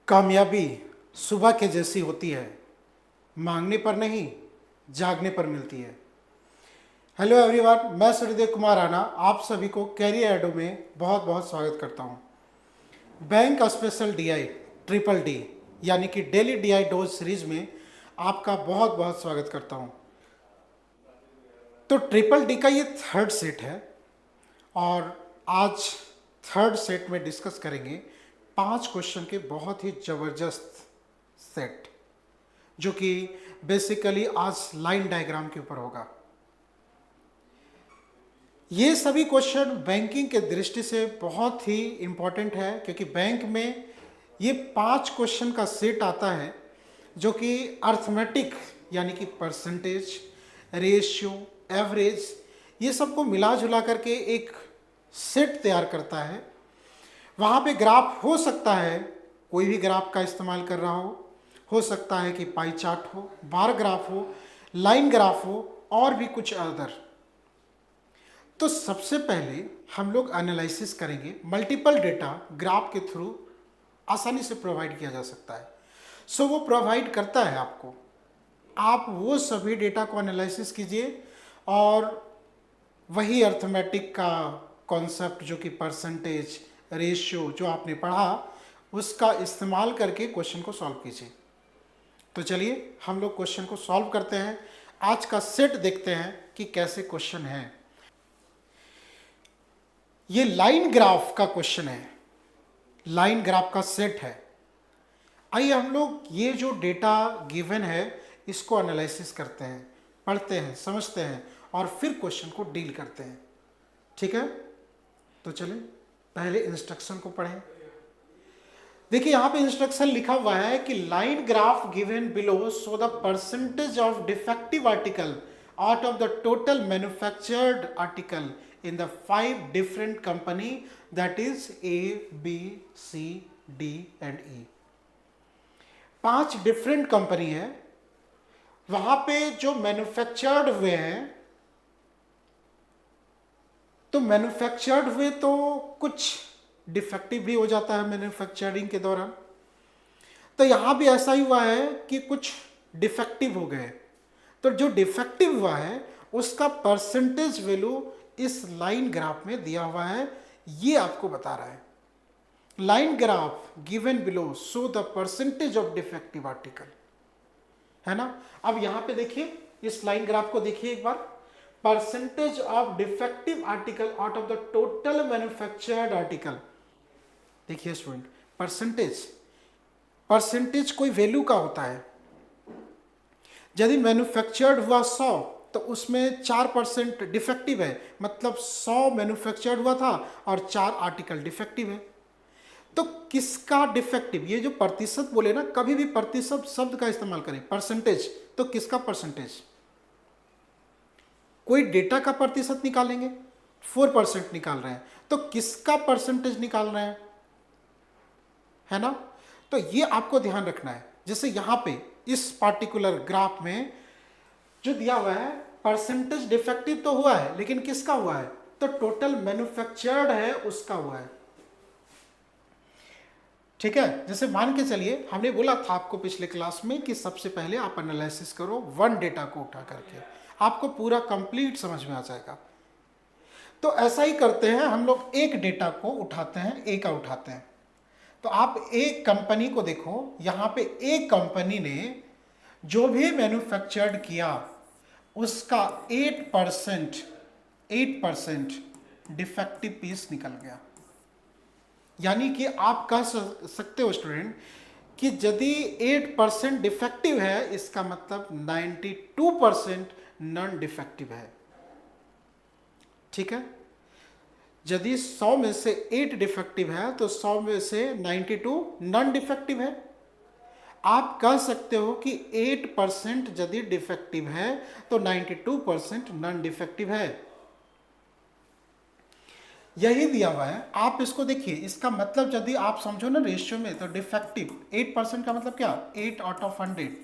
कामयाबी सुबह के जैसी होती है, मांगने पर नहीं जागने पर मिलती है। हेलो एवरीवन, मैं सूर्यदेव कुमार राणा आप सभी को कैरियर एडो में बहुत बहुत स्वागत करता हूं। Bank special DI triple D यानी कि डेली डीआई डोज सीरीज में आपका बहुत बहुत स्वागत करता हूं। तो ट्रिपल डी का ये थर्ड सेट है और आज थर्ड सेट में डिस्कस करेंगे 5 क्वेश्चन के बहुत ही ज़बरदस्त सेट, जो कि बेसिकली आज लाइन डायग्राम के ऊपर होगा। ये सभी क्वेश्चन बैंकिंग के दृष्टि से बहुत ही इम्पॉर्टेंट है, क्योंकि बैंक में ये 5 क्वेश्चन का सेट आता है जो कि अर्थमेटिक यानी कि परसेंटेज, रेशियो, एवरेज, ये सबको मिला जुला करके एक सेट तैयार करता है। वहाँ पे ग्राफ हो सकता है, कोई भी ग्राफ का इस्तेमाल कर रहा हो सकता है कि पाई चार्ट हो, बार ग्राफ हो, लाइन ग्राफ हो और भी कुछ अदर। तो सबसे पहले हम लोग एनालिसिस करेंगे। मल्टीपल डेटा ग्राफ के थ्रू आसानी से प्रोवाइड किया जा सकता है। सो वो प्रोवाइड करता है आपको, आप वो सभी डेटा को एनालिसिस कीजिए और वही अर्थमेटिक का कॉन्सेप्ट जो कि परसेंटेज, रेशियो जो आपने पढ़ा, उसका इस्तेमाल करके क्वेश्चन को सॉल्व कीजिए। तो चलिए हम लोग क्वेश्चन को सॉल्व करते हैं। आज का सेट देखते हैं कि कैसे क्वेश्चन है। ये लाइन ग्राफ का क्वेश्चन है, लाइन ग्राफ का सेट है। आइए हम लोग ये जो डेटा गिवन है इसको एनालिसिस करते हैं, पढ़ते हैं, समझते हैं और फिर क्वेश्चन को डील करते हैं। ठीक है, तो चलिए पहले इंस्ट्रक्शन को पढ़ें। देखिए यहाँ पे इंस्ट्रक्शन लिखा हुआ है कि line graph given below show the percentage of defective article out of the total manufactured article in the 5 different company, that is A, B, C, D and E. 5 different company है, वहां पे जो manufactured हुए हैं, तो manufactured हुए तो कुछ डिफेक्टिव भी हो जाता है मैन्युफैक्चरिंग के दौरान। तो यहां भी ऐसा ही हुआ है कि कुछ डिफेक्टिव हो गए। तो जो डिफेक्टिव हुआ है उसका परसेंटेज वैल्यू इस लाइन ग्राफ में दिया हुआ है, ये आपको बता रहा है। Line graph given below show the percentage of defective article, है ना। अब यहां पे देखिए, इस लाइन ग्राफ को देखिए एक बार। Percentage of defective article out of the total manufactured article. देखिए स्टूडेंट, परसेंटेज कोई वैल्यू का होता है। यदि मैन्युफैक्चर्ड हुआ 100 तो उसमें 4% डिफेक्टिव है, मतलब 100 मैन्युफैक्चर्ड हुआ था और 4 आर्टिकल डिफेक्टिव है। तो किसका डिफेक्टिव, ये जो प्रतिशत बोले ना, कभी भी प्रतिशत शब्द का इस्तेमाल करें, परसेंटेज, तो किसका परसेंटेज? कोई डेटा का प्रतिशत निकालेंगे, 4% निकाल रहे हैं, तो किसका परसेंटेज निकाल रहे हैं, है ना। तो ये आपको ध्यान रखना है। जैसे यहां पे इस पार्टिकुलर ग्राफ में जो दिया हुआ है, परसेंटेज डिफेक्टिव तो हुआ है, लेकिन किसका हुआ है? तो टोटल मैन्युफैक्चर्ड है उसका हुआ है। ठीक है, जैसे मान के चलिए, हमने बोला था आपको पिछले क्लास में कि सबसे पहले आप एनालिसिस करो 1 डेटा को उठा करके, आपको पूरा कंप्लीट समझ में आ जाएगा। तो ऐसा ही करते हैं हम लोग, एक डेटा को उठाते हैं, ए का उठाते हैं। तो आप एक कंपनी को देखो, यहां पे एक कंपनी ने जो भी मैन्युफैक्चर्ड किया उसका 8% डिफेक्टिव पीस निकल गया। यानी कि आप कह सकते हो स्टूडेंट कि यदि 8% डिफेक्टिव है, इसका मतलब 92% नॉन डिफेक्टिव है। ठीक है, यदि 100 में से 8 डिफेक्टिव है तो 100 में से 92 नॉन डिफेक्टिव है। आप कह सकते हो कि 8% यदि डिफेक्टिव है तो 92% नॉन डिफेक्टिव है। यही दिया हुआ है, आप इसको देखिए। इसका मतलब यदि आप समझो ना रेशियो में, तो डिफेक्टिव 8% का मतलब क्या? 8 आउट ऑफ 100।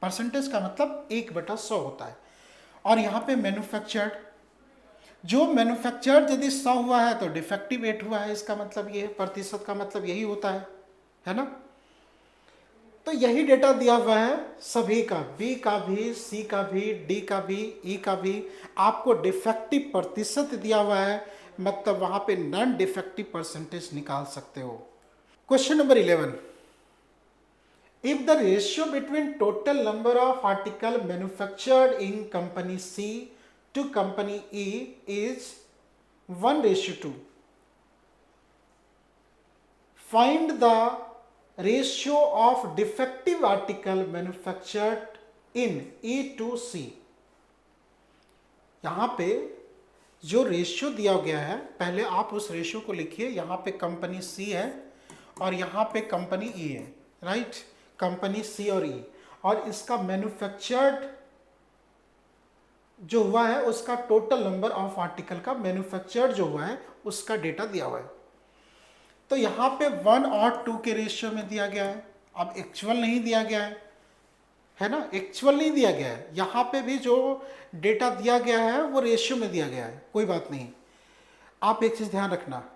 परसेंटेज का मतलब 1/100 होता है। और यहाँ पे मैन्युफैक्चर्ड, जो मैन्युफैक्चर्ड यदि 100 हुआ है तो डिफेक्टिव 8 हुआ है। इसका मतलब ये है, प्रतिशत का मतलब यही होता है ना। तो यही डेटा दिया हुआ है सभी का, बी का भी, सी का भी, डी का भी, ई का भी। आपको डिफेक्टिव प्रतिशत दिया हुआ है, मतलब वहां पे नॉन डिफेक्टिव परसेंटेज निकाल सकते हो। Question number 11, if the ratio between total number of article manufactured in company C to company E is 1:2, find the ratio of defective article manufactured in E to C। यहाँ पे जो ratio दिया गया है, पहले आप उस रेशियो को लिखिए। यहाँ पे कंपनी सी है और यहाँ पे कंपनी ई है, राइट, कंपनी सी और ई, और इसका मैन्युफैक्चर्ड जो हुआ है उसका टोटल नंबर ऑफ आर्टिकल का मैन्युफैक्चर्ड जो हुआ है उसका डेटा दिया हुआ है। तो यहाँ पे 1 और 2 के रेशियो में दिया गया है। अब एक्चुअल नहीं दिया गया है ना, एक्चुअल नहीं दिया गया है। यहाँ पे भी जो डेटा दिया गया है वो रेशियो में दिया गया है, कोई बात नहीं। आप एक चीज़ ध्यान रखना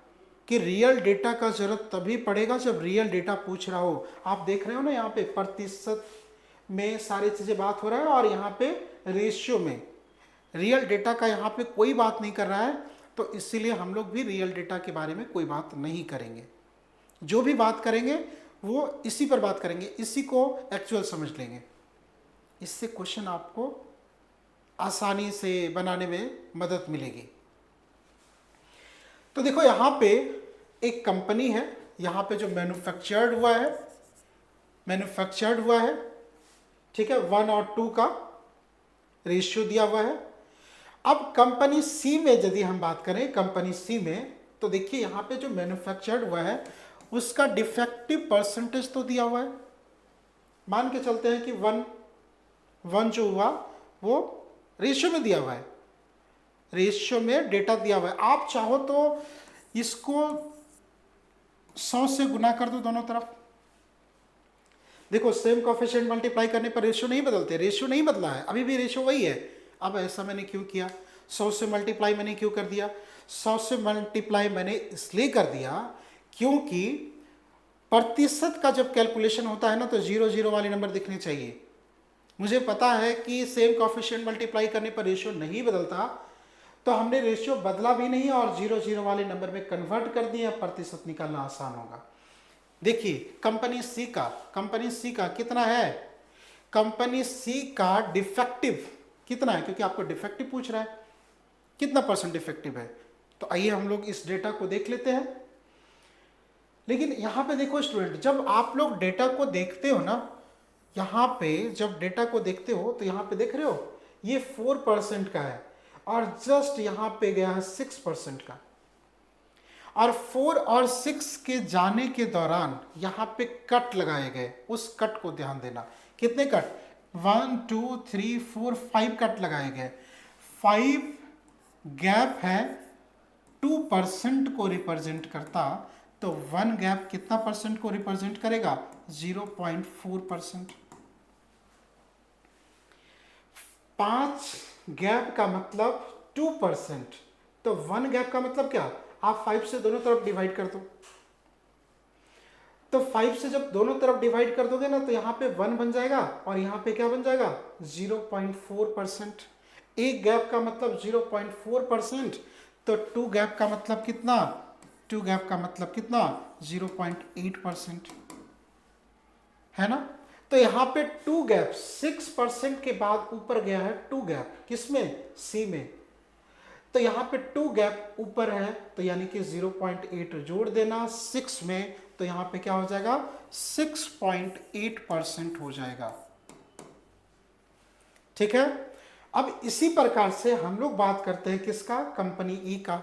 कि रियल डेटा का जरूरत तभी पड़ेगा जब रियल डेटा पूछ रहा हो। आप देख रहे हो ना, यहाँ पे प्रतिशत में सारी चीज़ें बात हो रहा है और यहाँ पे रेशियो में। रियल डेटा का यहाँ पे कोई बात नहीं कर रहा है, तो इसीलिए हम लोग भी रियल डेटा के बारे में कोई बात नहीं करेंगे। जो भी बात करेंगे वो इसी पर बात करेंगे, इसी को एक्चुअल समझ लेंगे। इससे क्वेश्चन आपको आसानी से बनाने में मदद मिलेगी। तो देखो यहाँ पे एक कंपनी है, यहाँ पे जो मैन्युफैक्चर्ड हुआ है, ठीक है, 1 और 2 का रेशियो दिया हुआ है। अब कंपनी सी में यदि हम बात करें, कंपनी सी में, तो देखिए यहाँ पे जो मैन्युफैक्चर्ड हुआ है उसका डिफेक्टिव परसेंटेज तो दिया हुआ है। मान के चलते हैं कि 1 जो हुआ वो रेशियो में दिया हुआ है, रेशियो में डेटा दिया हुआ है। आप चाहो तो इसको 100 से गुना कर दो दोनों तरफ। देखो सेम कोएफिशिएंट मल्टीप्लाई करने पर रेशियो नहीं बदलते, रेशियो नहीं बदला है, अभी भी रेशियो वही है। अब ऐसा मैंने क्यों किया, 100 से मल्टीप्लाई मैंने क्यों कर दिया? 100 से मल्टीप्लाई मैंने इसलिए कर दिया क्योंकि प्रतिशत का जब कैलकुलेशन होता है ना तो 0 वाले नंबर दिखने चाहिए। मुझे पता है कि सेम कोएफिशिएंट मल्टीप्लाई करने पर रेशियो नहीं बदलता, तो हमने रेशियो बदला भी नहीं और 0 वाले नंबर में कन्वर्ट कर दिया, प्रतिशत निकालना आसान होगा। देखिए कंपनी सी का कितना है, कंपनी सी का डिफेक्टिव कितना है, क्योंकि आपको डिफेक्टिव पूछ रहा है, कितना परसेंट डिफेक्टिव है। तो आइए हम लोग इस डेटा को देख लेते हैं। लेकिन यहाँ पे देखो स्टूडेंट, जब आप लोग डेटा को देखते हो ना, यहाँ पे जब डेटा को देखते हो तो यहाँ पे देख रहे हो ये 4% का है और जस्ट यहाँ पे गया है 6% का। और 4 और 6 के जाने के दौरान यहाँ पे कट लगाए गए, उस कट को ध्यान देना। कितने कट? 1 2 3 4 5 कट लगाए गए। 5 गैप है 2% को रिप्रेजेंट करता, तो 1 गैप कितना परसेंट को रिप्रेजेंट करेगा? 0.4%। 5 गैप का मतलब 2%, तो 1 गैप का मतलब क्या? आप 5 से दोनों तरफ डिवाइड कर दो। तो 5 से जब दोनों तरफ डिवाइड कर दोगे ना तो यहाँ पे 1 बन जाएगा और यहाँ पे क्या बन जाएगा? 0.4%। एक गैप का मतलब 0.4%, तो 2 गैप का मतलब कितना? 2 गैप का मतलब कितना? 0.8%, है ना। तो यहाँ पे 2 गैप 6% के बाद ऊपर गया है 2 गैप, किसमें? सी में। तो यहाँ पे 2 गैप ऊपर है, तो यानी कि 0.8 जोड़ देना 6 में, तो यहाँ पे क्या हो जाएगा? 6.8% हो जाएगा। ठीक है। अब इसी प्रकार से हम लोग बात करते हैं किसका? कंपनी ई का।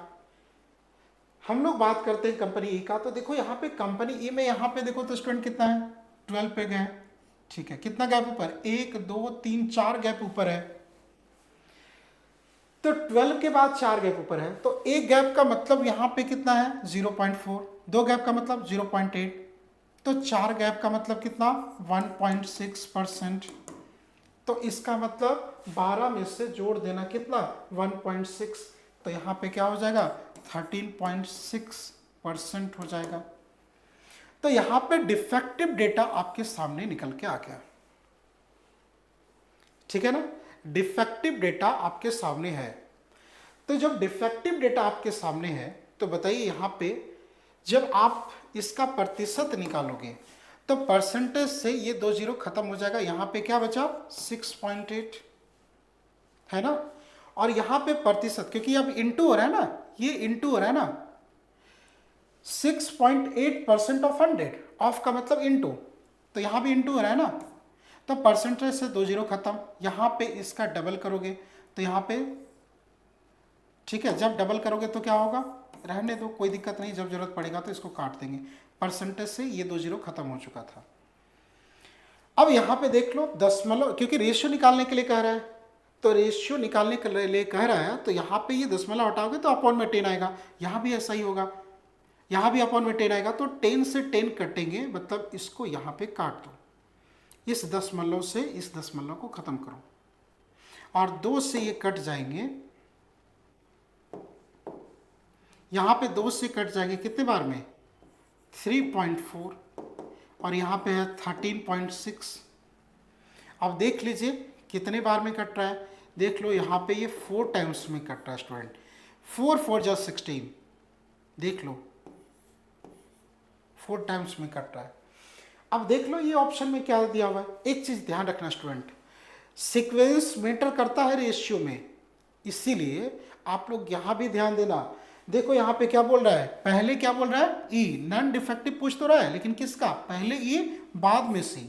हम लोग बात करते हैं कंपनी ई का। तो देखो यहाँ पे कंपनी ई में यहाँ पे देखो तो स्टूडेंट कितना है? 12 पे गए। ठीक है, कितना गैप ऊपर? 1 2 3 4 गैप ऊपर है। तो 12 के बाद 4 गैप ऊपर है, तो एक गैप का मतलब यहाँ पे कितना है? 0.4। 2 गैप का मतलब 0.8, तो 4 गैप का मतलब कितना? 1.6%। तो इसका मतलब 12 में से जोड़ देना कितना? 1.6, तो यहाँ पे क्या हो जाएगा? 13.6% हो जाएगा। तो यहां पे डिफेक्टिव डेटा आपके सामने निकल के आ गया, ठीक है ना। डिफेक्टिव डेटा आपके सामने है। तो जब डिफेक्टिव डेटा आपके सामने है तो बताइए यहां पे जब आप इसका प्रतिशत निकालोगे तो परसेंटेज से ये 2 जीरो खत्म हो जाएगा। यहां पे क्या बचा 6.8 है ना, और यहां पे प्रतिशत क्योंकि अब इंटू हो रहा है ना, ये इंटू हो रहा है ना, 6.8% ऑफ 100, ऑफ का मतलब इंटू, तो यहां भी इंटू हो रहा है ना, तो परसेंटेज से 2 जीरो खत्म। यहां पे इसका डबल करोगे तो यहां पे ठीक है, जब डबल करोगे तो क्या होगा, रहने दो कोई दिक्कत नहीं, जब जरूरत पड़ेगा तो इसको काट देंगे। परसेंटेज से ये 2 जीरो खत्म हो चुका था। अब यहां पे देख लो दशमलव, क्योंकि रेशियो निकालने के लिए कह रहा है, तो रेशियो निकालने के लिए कह रहा है, तो यहां पे ये दशमलव हटाओगे तो अपॉन में 10 आएगा। यहां भी ऐसा ही होगा, यहां भी अपॉन में 10 आएगा, तो 10 से 10 कटेंगे, मतलब इसको यहां पे काट दो, इस दशमलव से इस दशमलव को खत्म करो, और 2 से ये कट जाएंगे, यहां पे 2 से कट जाएंगे कितने बार में 3.4, और यहां पे है 13.6। अब देख लीजिए कितने बार में कट रहा है, देख लो यहां पे ये 4 टाइम्स में कट रहा है स्टूडेंट, 4 4 जा 16, देख लो 4 टाइम्स में कट रहा है। अब देख लो ये ऑप्शन में क्या दिया हुआ है, एक चीज ध्यान रखना स्टूडेंट, सीक्वेंस मैटर करता है रेशियो में, इसीलिए आप लोग यहां भी ध्यान देना। देखो यहां पे क्या बोल रहा है, पहले क्या बोल रहा है ई, नॉन डिफेक्टिव पूछ तो रहा है, लेकिन किसका, पहले ई बाद में सी।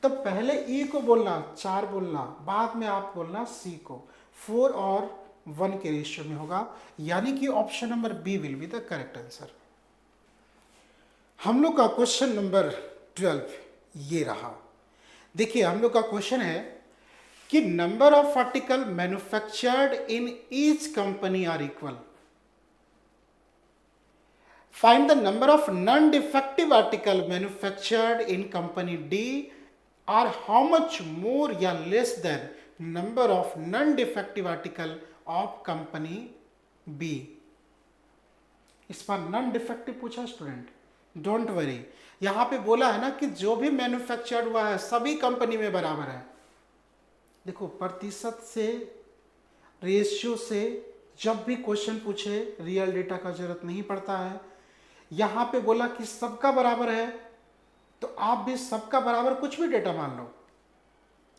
तो पहले ई को बोलना 4 बोलना, बाद में आप बोलना सी को, 4 और 1 के रेशियो में होगा, यानी कि option number B will be the correct answer. हम लोग का क्वेश्चन नंबर 12 ये रहा। देखिए हम लोग का क्वेश्चन है कि number of article manufactured in each company are equal, find the number of non defective article manufactured in company D are how much more या less than number of non defective article of company B. इस बार non defective पूछा student, don't worry, यहां पे बोला है ना कि जो भी मैन्युफैक्चर्ड हुआ है सभी कंपनी में बराबर है। देखो प्रतिशत से, रेशियो से जब भी क्वेश्चन पूछे रियल डेटा का जरूरत नहीं पड़ता है। यहां पे बोला कि सबका बराबर है, तो आप भी सबका बराबर कुछ भी डेटा मान लो,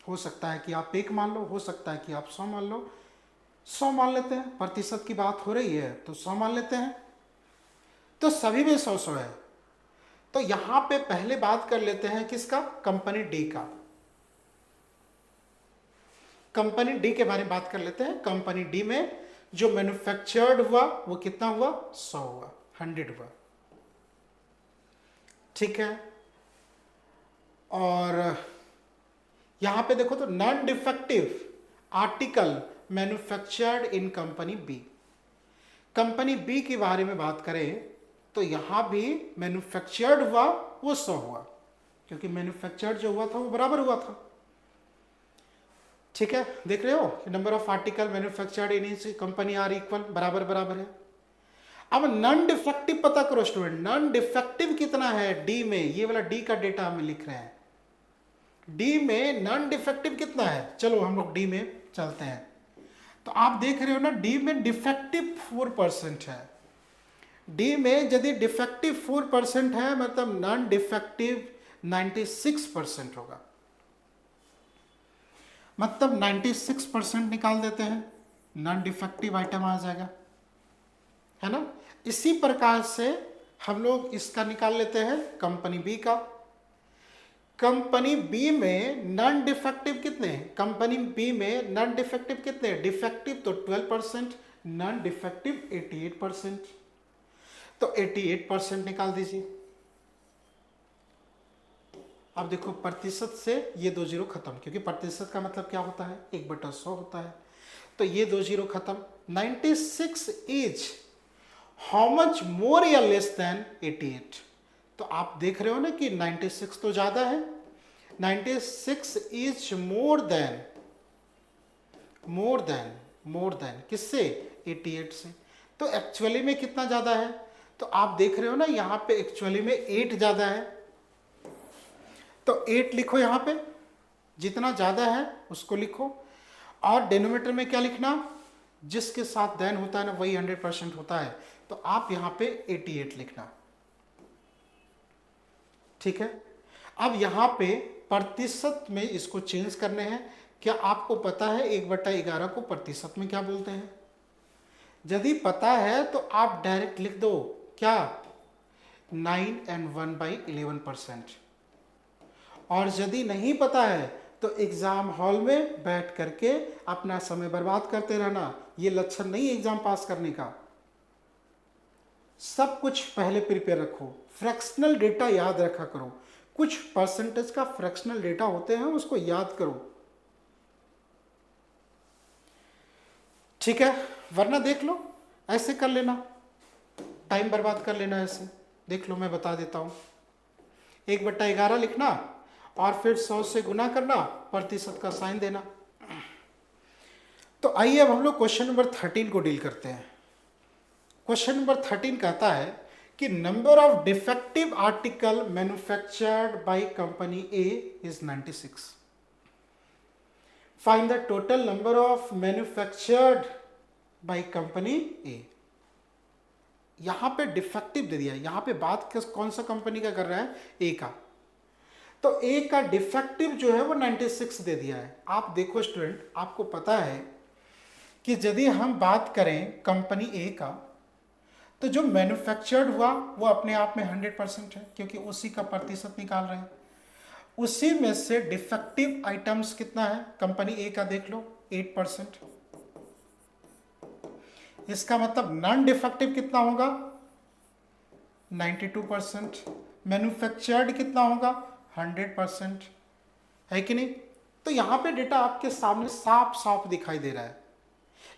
हो सकता है कि आप 1 मान लो, हो सकता है कि आप 100 मान लो, 100 मान लेते हैं, प्रतिशत की बात हो रही है तो 100 मान लेते हैं, तो सभी में 100 है। तो यहां पे पहले बात कर लेते हैं किसका, कंपनी डी का, कंपनी डी के बारे में बात कर लेते हैं। कंपनी डी में जो मैन्युफैक्चर्ड हुआ वो कितना हुआ, 100 हुआ, 100 हुआ, ठीक है। और यहां पे देखो तो non defective article manufactured in company B, company B के बारे में बात करें तो यहां भी मैन्युफैक्चर्ड हुआ वो 100 हुआ, क्योंकि मैन्युफैक्चर्ड जो हुआ था वो बराबर हुआ था, ठीक है। देख रहे हो number of article manufactured in company are equal, बराबर बराबर है। अब नॉन डिफेक्टिव पता करो स्टूडेंट, नॉन डिफेक्टिव कितना है डी में, ये वाला डी का डेटा हमें लिख रहे हैं, डी में नॉन डिफेक्टिव कितना है, चलो हम लोग डी में चलते हैं। तो आप देख रहे हो ना डी में डिफेक्टिव 4% है, डी में यदि डिफेक्टिव 4% है मतलब नॉन डिफेक्टिव 96% होगा, मतलब 96% निकाल देते हैं, नॉन डिफेक्टिव आइटम आ जाएगा, है ना। इसी प्रकार से हम लोग इसका निकाल लेते हैं कंपनी बी का। कंपनी बी में नॉन डिफेक्टिव कितने, कंपनी बी में नॉन डिफेक्टिव कितने, डिफेक्टिव तो 12%, नॉन डिफेक्टिव 88%, तो 88% निकाल दीजिए। अब देखो प्रतिशत से ये 2 जीरो खत्म, क्योंकि प्रतिशत का मतलब क्या होता है 1/100 होता है, तो ये 2 जीरो खत्म। 96 इज हाउ मच मोर या लेस देन 88, तो आप देख रहे हो ना कि 96 तो ज्यादा है, 96 इज मोर देन किससे, 88 से। तो एक्चुअली में कितना ज्यादा है, तो आप देख रहे हो ना यहाँ पे एक्चुअली में 8 ज़्यादा है, तो 8 लिखो यहाँ पे, जितना ज़्यादा है उसको लिखो। और डिनोमिनेटर में क्या लिखना, जिसके साथ देन होता है ना वही 100% होता है, तो आप यहाँ पे 88 लिखना। ठीक है। अब यहाँ पे प्रतिशत में इसको चेंज करने हैं। क्या आपको पता है 1/11 को प्रतिशत में क्या बोलते हैं? यदि पता है तो आप डायरेक्ट लिख दो, क्या, 9 and 1/11%। और यदि नहीं पता है तो एग्जाम हॉल में बैठ करके अपना समय बर्बाद करते रहना, ये लक्षण नहीं एग्जाम पास करने का। सब कुछ पहले प्रिपेयर रखो, फ्रैक्शनल डेटा याद रखा करो, कुछ परसेंटेज का फ्रैक्शनल डेटा होते हैं उसको याद करो। ठीक है, वरना देख लो ऐसे कर लेना, टाइम बर्बाद कर लेना ऐसे। देख लो मैं बता देता हूं, 1/11 लिखना और फिर 100 से गुना करना, प्रतिशत का साइन देना। तो आइए अब हम लोग क्वेश्चन नंबर 13 को डील करते हैं। क्वेश्चन नंबर 13 कहता है कि number of defective article manufactured by company A is 96। Find the total number of manufactured by company A. यहां पे डिफेक्टिव दे दिया है, यहां पे बात कौन सा कंपनी का कर रहा है, ए का। तो ए का डिफेक्टिव जो है वो 96 दे दिया है। आप देखो स्टूडेंट, आपको पता है कि यदि हम बात करें कंपनी ए का, तो जो मैन्युफैक्चर्ड हुआ वो अपने आप में 100% है, क्योंकि उसी का प्रतिशत निकाल रहे हैं। उसी में से डिफेक्टिव आइटम्स कितना है कंपनी ए का, देख लो 8%। इसका मतलब नॉन डिफेक्टिव कितना होगा, 92%। मैन्युफैक्चर्ड कितना होगा, 100%, है कि नहीं? तो यहां पे डेटा आपके सामने साफ साफ दिखाई दे रहा है।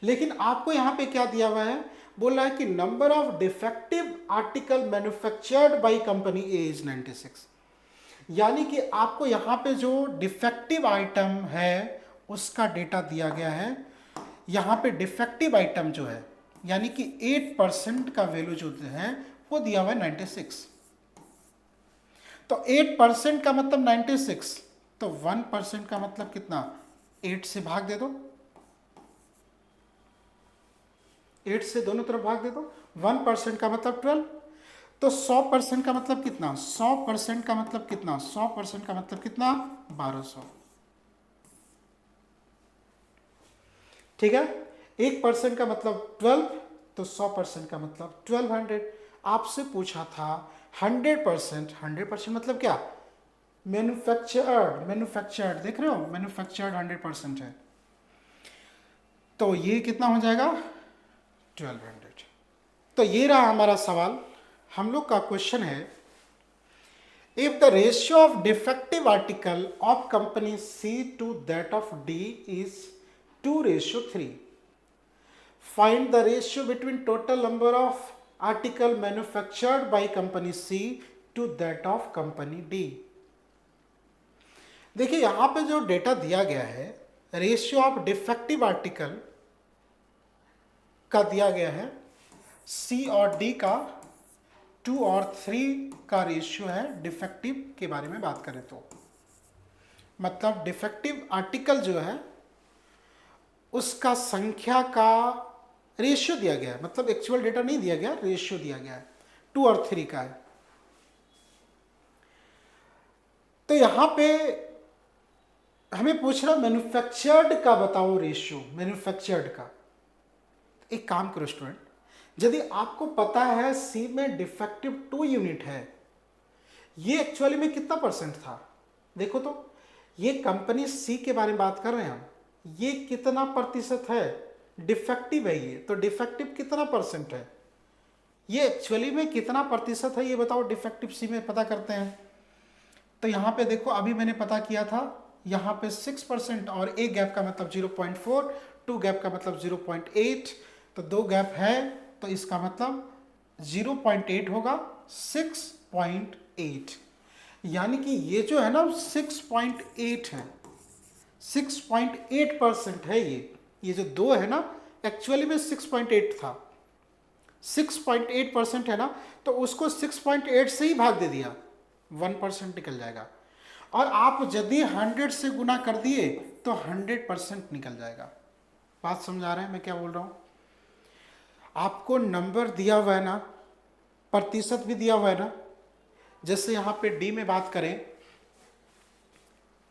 लेकिन आपको यहां पे क्या दिया हुआ है, बोल रहा है कि number of defective article manufactured by company A is 96। यानी कि आपको यहां पे जो डिफेक्टिव आइटम है उसका डेटा दिया गया है। यहां पे डिफेक्टिव आइटम जो है यानी कि 8% का वैल्यू जो है वो दिया हुआ है 96। तो 8% का मतलब 96, तो 1% का मतलब कितना, 8 से भाग दे दो, 8 से दोनों तरफ भाग दे दो। 1% का मतलब 12। तो 100% का मतलब कितना, 100% का मतलब कितना, 100% का मतलब कितना, 1200। ठीक है, 1% का मतलब 12, तो 100% का मतलब 1200। आपसे पूछा था 100%, 100% मतलब क्या, मैन्युफैक्चर्ड देख रहे हो, मैन्युफैक्चर्ड 100% है, तो ये कितना हो जाएगा, 1200। तो ये रहा हमारा सवाल। हम लोग का क्वेश्चन है, if the ratio of defective article of company C to that of D is 2:3, find the ratio between total number of article manufactured by company C to that of company D. देखिए यहां पे जो data दिया गया है, ratio of defective article का दिया गया है, सी और डी का 2 और 3 का रेशियो है। डिफेक्टिव के बारे में बात करें तो मतलब डिफेक्टिव आर्टिकल जो है उसका संख्या का रेशियो दिया गया है, मतलब एक्चुअल डेटा नहीं दिया गया, रेशियो दिया गया है, 2 और 3 का है। तो यहां पे हमें पूछ रहा मैन्युफैक्चर्ड का बताओ रेशियो, मैन्युफैक्चर्ड का। एक काम करो स्टूडेंट, यदि आपको पता है सी में डिफेक्टिव 2 यूनिट है, ये एक्चुअली में कितना परसेंट था, देखो तो, ये कंपनी सी के बारे में बात कर रहे हैं हम, ये कितना प्रतिशत है, डिफेक्टिव है ये, तो डिफेक्टिव कितना परसेंट है, ये एक्चुअली में कितना प्रतिशत है ये बताओ, डिफेक्टिव सी में पता करते हैं। तो यहाँ पे देखो अभी मैंने पता किया था, यहाँ पे 6% और एक गैप का मतलब 0.4, 2 गैप का मतलब 0.8, तो 2 गैप है तो इसका मतलब 0.8 होगा 6.8, यानी कि ये जो है ना 6.8 है, 6.8% है ये जो 2 है ना एक्चुअली में 6.8 था। 6.8% है ना, तो उसको 6.8 से ही भाग दे दिया, 1% निकल जाएगा। और आप यदि 100 से गुना कर दिए तो 100% निकल जाएगा। बात समझा रहे हैं मैं क्या बोल रहा हूँ? आपको नंबर दिया हुआ है ना, प्रतिशत भी दिया हुआ है ना। जैसे यहाँ पे डी में बात करें,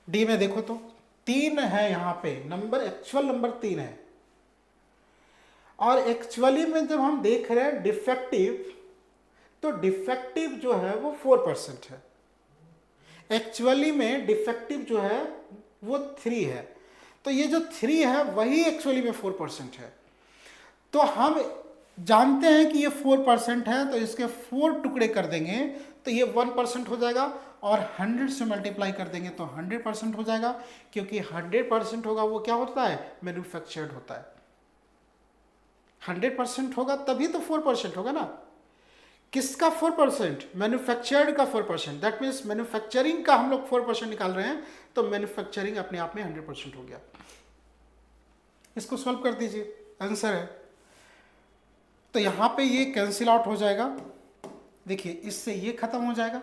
डी में देखो तो 3 है, यहाँ पे नंबर, एक्चुअल नंबर 3 है। और एक्चुअली में जब हम देख रहे हैं डिफेक्टिव, तो डिफेक्टिव जो है वो 4% है। एक्चुअली में डिफेक्टिव जो है वो 3 है। तो ये जो 3 है वही एक्चुअली में 4% है। तो हम जानते हैं कि ये 4% है, तो इसके 4 टुकड़े कर देंगे तो ये 1% हो जाएगा, और 100 से मल्टीप्लाई कर देंगे तो 100% हो जाएगा। क्योंकि 100% होगा वो क्या होता है? मैन्युफैक्चर्ड होता है। 100% होगा तभी तो 4% होगा ना। किसका 4%? मैन्युफैक्चर्ड का 4%। दैट मीन्स मैन्युफैक्चरिंग का हम लोग 4% निकाल रहे हैं, तो मैन्युफैक्चरिंग अपने आप में 100% हो गया। इसको सॉल्व कर दीजिए, आंसर है। तो यहाँ पे ये कैंसिल आउट हो जाएगा, देखिए इससे ये खत्म हो जाएगा,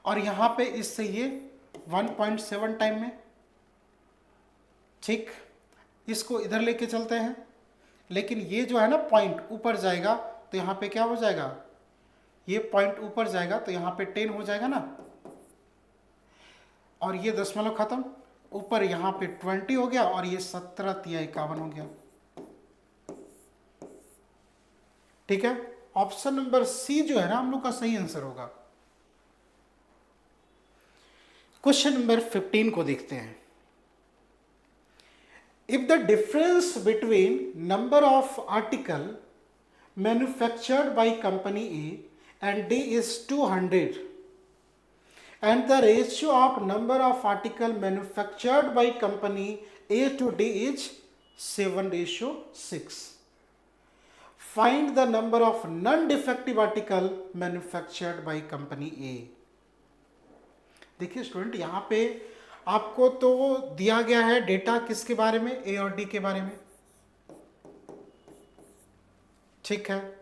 और यहाँ पे इससे ये 1.7 टाइम में, ठीक। इसको इधर लेके चलते हैं, लेकिन ये जो है ना पॉइंट ऊपर जाएगा, तो यहाँ पे क्या हो जाएगा? ये पॉइंट ऊपर जाएगा तो यहाँ पे 10 हो जाएगा ना, और ये दशमलव खत्म, ऊपर यहाँ पे 20 हो गया, और ये 17 तिया 51 हो गया। ठीक है, ऑप्शन नंबर सी जो है ना हम लोग का सही आंसर होगा। क्वेश्चन नंबर 15 को देखते हैं। If the difference between number of article manufactured by company A and D is 200 and the ratio of number of article manufactured by company A to D is 7:6. Find the number of non-defective article manufactured by company A. देखिए student, यहाँ पे आपको तो दिया गया है data किसके बारे में? ए और डी के बारे में, ठीक है।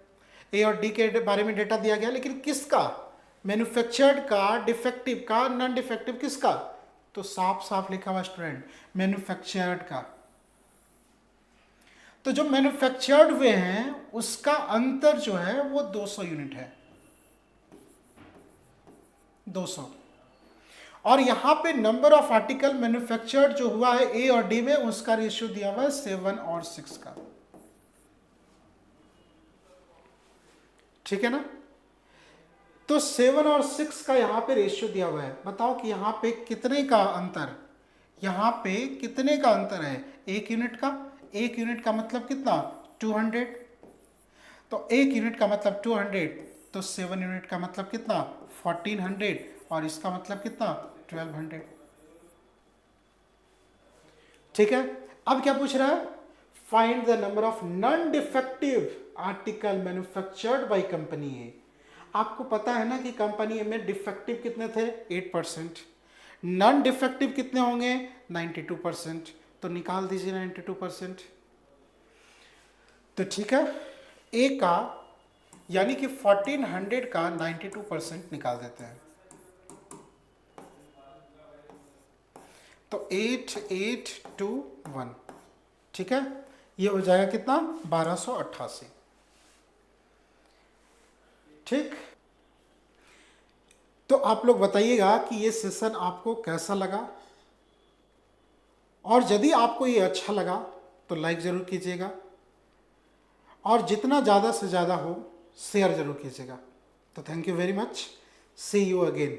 ए और डी के बारे में डेटा दिया गया, लेकिन किसका? मैन्युफैक्चर्ड का, डिफेक्टिव का, नॉन डिफेक्टिव किसका? तो साफ साफ लिखा हुआ स्टूडेंट, मैन्युफैक्चर्ड का। तो जो मैन्युफैक्चर्ड हुए हैं उसका अंतर जो है वो 200 यूनिट है, 200। और यहां पे नंबर ऑफ आर्टिकल मैन्युफैक्चर्ड जो हुआ है ए और डी में, उसका रेशियो दिया हुआ है 7 और 6 का, ठीक है ना। तो 7 और 6 का यहाँ पे रेशियो दिया हुआ है। बताओ कि यहाँ पे कितने का अंतर, यहाँ पे कितने का अंतर है? 1 यूनिट का। 1 यूनिट का मतलब कितना? 200। तो 1 यूनिट का मतलब 200, तो 7 यूनिट का मतलब कितना? 1400, और इसका मतलब कितना? 1200। ठीक है, अब क्या पूछ रहा है? Find the number of non defective article manufactured by company A. आपको पता है ना कि कंपनी में डिफेक्टिव कितने थे? 8%। नॉन डिफेक्टिव कितने होंगे? 92%। तो निकाल दीजिए 92%। तो ठीक है, ए का यानी कि 1400 का 92% निकाल देते हैं, तो 8821, ठीक है। ये हो जाएगा कितना? 1288, ठीक। तो आप लोग बताइएगा कि ये सेशन आपको कैसा लगा, और यदि आपको ये अच्छा लगा तो लाइक ज़रूर कीजिएगा, और जितना ज़्यादा से ज़्यादा हो शेयर ज़रूर कीजिएगा। तो thank you very much, see you again.